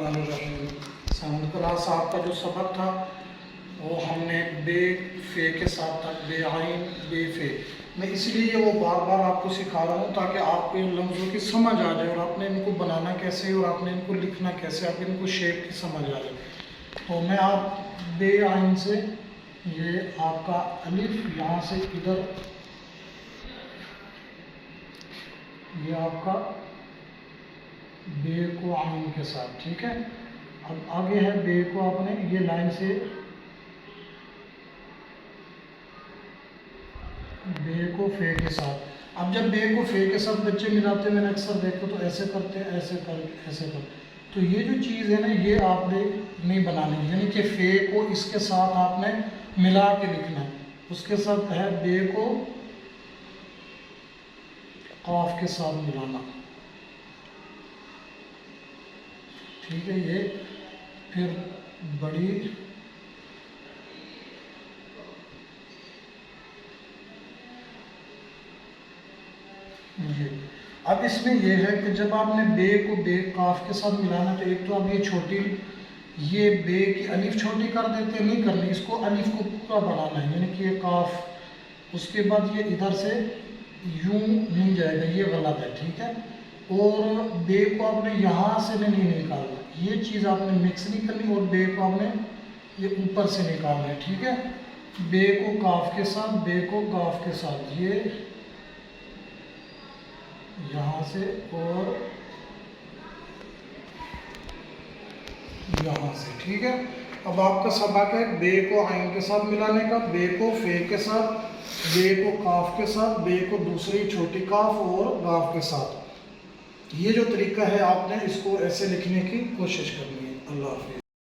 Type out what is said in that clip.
बिस्मिल्लाहिर्रहमानिर्रहीम। सामने क्लास आपका जो सबक था वो हमने बे फे के साथ था, बे आइन बे फे। मैं इसलिए वो बार बार आपको सिखा रहा हूँ ताकि आपको इन लफ्ज़ों की समझ आ जाए और आपने इनको बनाना कैसे और आपने इनको लिखना कैसे, आप इनको शेप की समझ आ जाए। तो मैं आप बे आइन से ये आपका अलिफ यहाँ से इधर, ये आपका बे को आइन के साथ, ठीक है। अब आगे है बे को आपने ये लाइन से बे को फे के साथ। अब जब बे को फे के साथ बच्चे मिलाते हैं, मैंने अक्सर देखो तो ऐसे करते हैं, ऐसे करते। तो ये जो चीज़ है ना, ये आपने नहीं बनानी, यानी कि फे को इसके साथ आपने मिला के लिखना है। उसके साथ है बे को काफ के साथ मिलाना, ठीक है। ये फिर बड़ी ये। अब इसमें यह है कि जब आपने बे को बे काफ के साथ मिलाना, तो एक तो अब ये छोटी, ये बे की अलिफ छोटी कर देते हैं, नहीं करनी, इसको अलिफ को पूरा बढ़ाना है, यानी कि ये काफ। उसके बाद ये इधर से यूं नहीं जाएगा, ये गलत है, ठीक है। और बे को आपने यहाँ से नहीं निकालना, ये चीज़ आपने मिक्स नहीं करनी, और बे को आपने ये ऊपर से निकालना है, ठीक है। बे को काफ के साथ, बे को काफ के साथ, ये यहाँ से और यहाँ से, ठीक है। अब आपका सबक है बे को आइन के साथ मिलाने का, बे को फे के साथ, बे को काफ के साथ, बे को दूसरी छोटी काफ और गाफ के साथ। ये जो तरीका है आपने इसको ऐसे लिखने की कोशिश करनी है। अल्लाह हाफ़िज़।